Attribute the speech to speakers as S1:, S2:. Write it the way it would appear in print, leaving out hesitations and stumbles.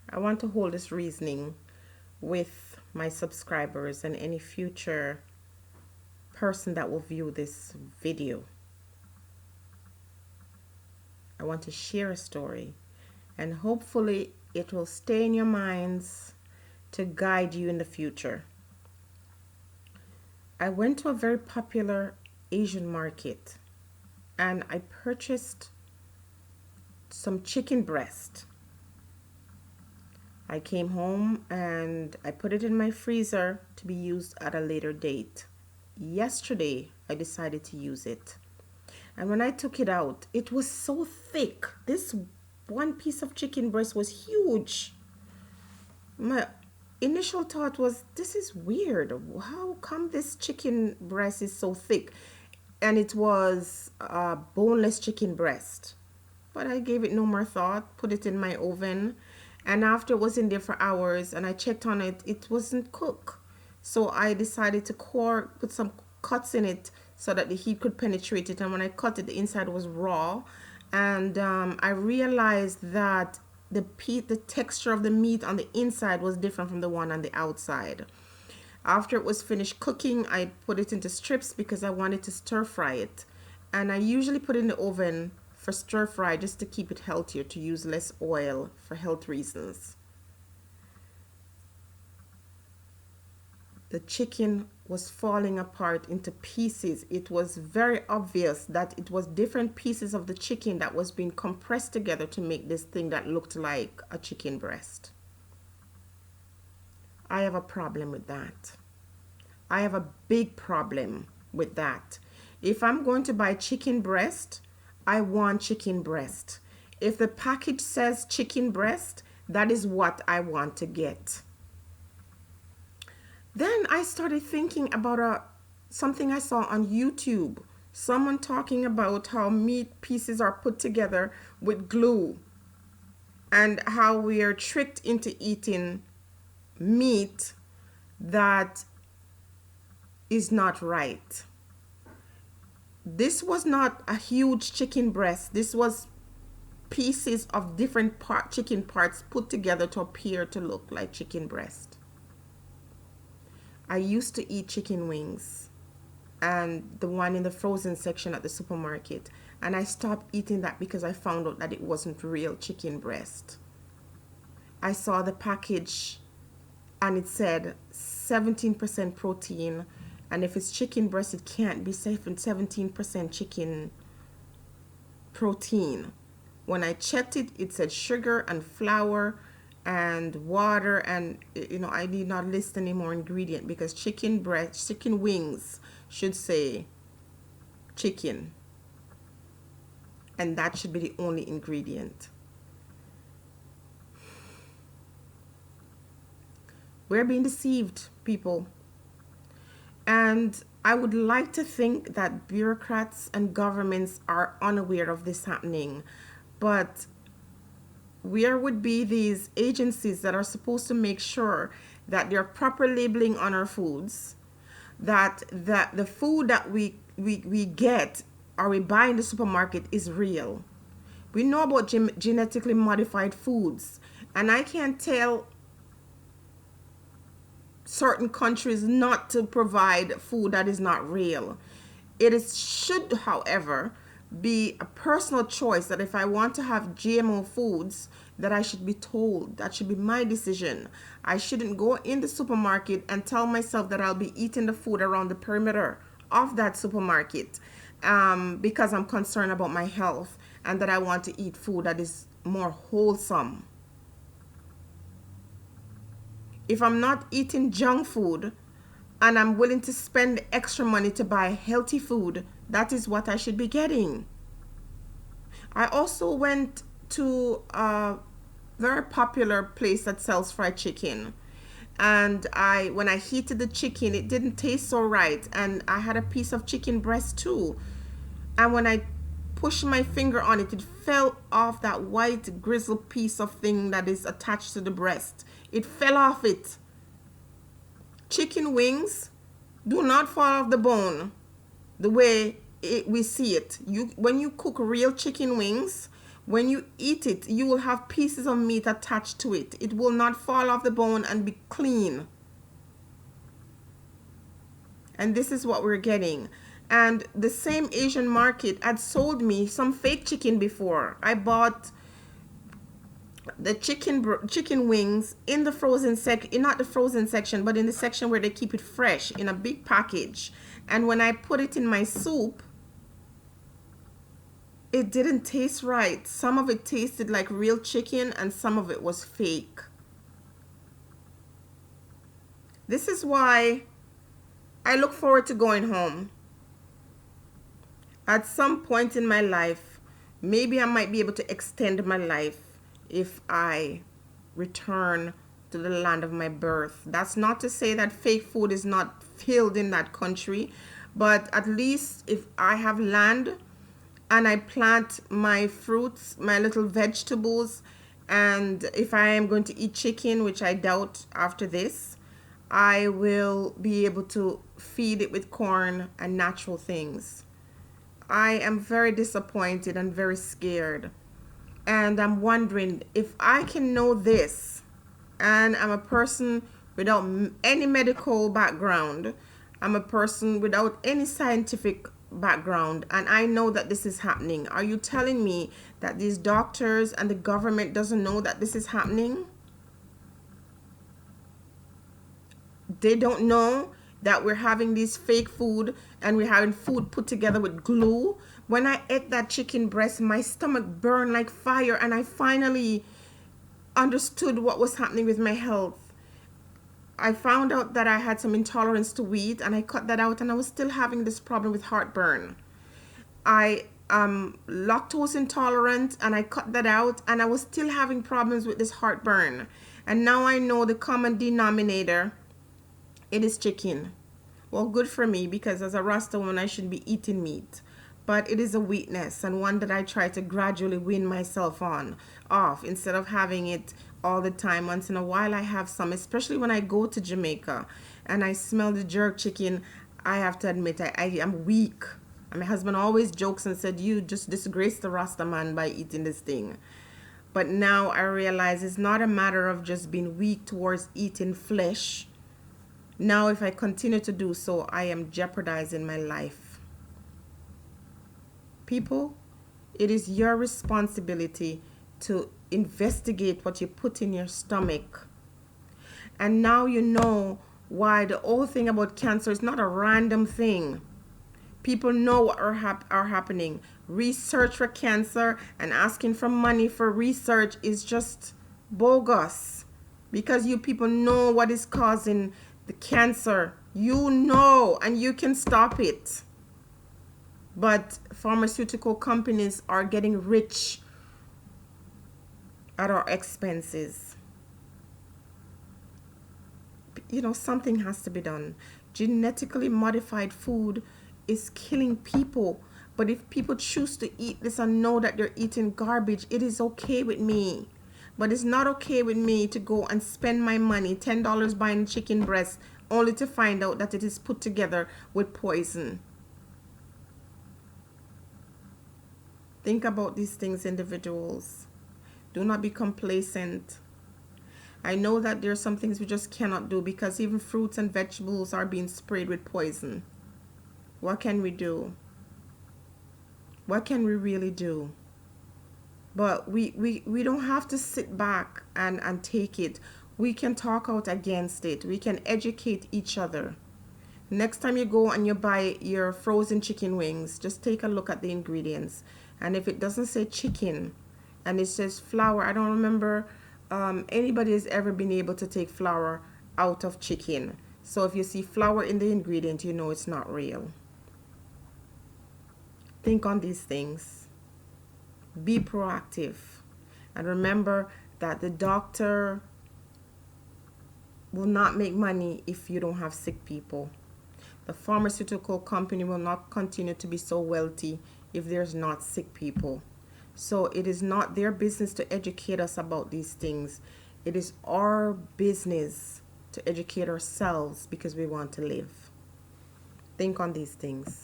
S1: I want to hold this reasoning with my subscribers and any future person that will view this video. I want to share a story, and hopefully it will stay in your minds to guide you in the future. I went to a very popular Asian market and I purchased some chicken breast. I came home and I put it in my freezer to be used at a later date. Yesterday, I decided to use it. And when I took it out, it was so thick. This one piece of chicken breast was huge. My initial thought was, this is weird. How come this chicken breast is so thick? And it was a boneless chicken breast. But I gave it no more thought, put it in my oven, and after it was in there for hours and I checked on it, it wasn't cooked. So I decided to put some cuts in it so that the heat could penetrate it. And when I cut it, the inside was raw. And I realized that the texture of the meat on the inside was different from the one on the outside. After it was finished cooking, I put it into strips because I wanted to stir fry it. And I usually put it in the oven for stir fry just to keep it healthier, to use less oil for health reasons. The chicken was falling apart into pieces. It was very obvious that it was different pieces of the chicken that was being compressed together to make this thing that looked like a chicken breast. I have a problem with that. I have a big problem with that. If I'm going to buy chicken breast, I want chicken breast. If the package says chicken breast, that is what I want to get. Then I started thinking about something I saw on YouTube. Someone talking about how meat pieces are put together with glue and how we are tricked into eating meat that is not right. This was not a huge chicken breast. This was pieces of different chicken parts put together to appear to look like chicken breast. I used to eat chicken wings and the one in the frozen section at the supermarket, and I stopped eating that because I found out that it wasn't real chicken breast. I saw the package and it said 17% protein, and if it's chicken breast, it can't be 17% chicken protein. When I checked it, it said sugar and flour and water, and I need not list any more ingredient because chicken wings should say chicken, and that should be the only ingredient. We're being deceived, people. And I would like to think that bureaucrats and governments are unaware of this happening. But where would be these agencies that are supposed to make sure that they're proper labeling on our foods, that the food that we get or we buy in the supermarket is real? We know about genetically modified foods, and I can't tell certain countries not to provide food that is not real. Should, however, be a personal choice that if I want to have GMO foods, that I should be told. That should be my decision. I shouldn't go in the supermarket and tell myself that I'll be eating the food around the perimeter of that supermarket because I'm concerned about my health and that I want to eat food that is more wholesome. If I'm not eating junk food and I'm willing to spend extra money to buy healthy food, that is what I should be getting. I also went to a very popular place that sells fried chicken. And when I heated the chicken, it didn't taste so right. And I had a piece of chicken breast too. And when I pushed my finger on it, it fell off that white grizzled piece of thing that is attached to the breast. It fell off it. Chicken wings do not fall off the bone the way we see it. When you cook real chicken wings, When you eat it, you will have pieces of meat attached to it. It will not fall off the bone and be clean. And this is what we're getting. And the same Asian market had sold me some fake chicken before. I bought the chicken wings in the frozen not the frozen section, but in the section where they keep it fresh in a big package. And when I put it in my soup, it didn't taste right. Some of it tasted like real chicken and some of it was fake. This is why I look forward to going home. At some point in my life, maybe I might be able to extend my life if I return to the land of my birth. That's not to say that fake food is not filled in that country, but at least if I have land and I plant my fruits, my little vegetables, and if I am going to eat chicken, which I doubt after this, I will be able to feed it with corn and natural things. I am very disappointed and very scared. And I'm wondering if I can know this, and I'm a person without any medical background, I'm a person without any scientific background, and I know that this is happening. Are you telling me that these doctors and the government doesn't know that this is happening? They don't know that we're having these fake food and we're having food put together with glue. When I ate that chicken breast, my stomach burned like fire, and I finally understood what was happening with my health. I found out that I had some intolerance to wheat, and I cut that out, and I was still having this problem with heartburn. I am lactose intolerant, and I cut that out, and I was still having problems with this heartburn. And now I know the common denominator. It is chicken. Well, good for me, because as a Rasta woman, I should be eating meat. But it is a weakness, and one that I try to gradually win myself off instead of having it all the time. Once in a while, I have some, especially when I go to Jamaica and I smell the jerk chicken. I have to admit, I am weak. And my husband always jokes and said, "You just disgrace the Rasta man by eating this thing." But now I realize it's not a matter of just being weak towards eating flesh. Now, if I continue to do so, I am jeopardizing my life. People, it is your responsibility to investigate what you put in your stomach. And now you know why the whole thing about cancer is not a random thing. People know what are happening. Research for cancer and asking for money for research is just bogus, because you people know what is causing the cancer. You know, and you can stop it. But pharmaceutical companies are getting rich at our expenses. You know, something has to be done. Genetically modified food is killing people. But if people choose to eat this and know that they're eating garbage, it is okay with me. But it's not okay with me to go and spend my money, $10 buying chicken breast, only to find out that it is put together with poison. Think about these things, individuals. Do not be complacent. I know that there are some things we just cannot do, because even fruits and vegetables are being sprayed with poison. What can we do? What can we really do? But we don't have to sit back and take it. We can talk out against it. We can educate each other. Next time you go and you buy your frozen chicken wings, just take a look at the ingredients. And if it doesn't say chicken and it says flour, I don't remember anybody has ever been able to take flour out of chicken. So if you see flour in the ingredient, you know it's not real. Think on these things. Be proactive. And remember that the doctor will not make money if you don't have sick people. The pharmaceutical company will not continue to be so wealthy if there's not sick people. So it is not their business to educate us about these things. It is our business to educate ourselves, because we want to live. Think on these things.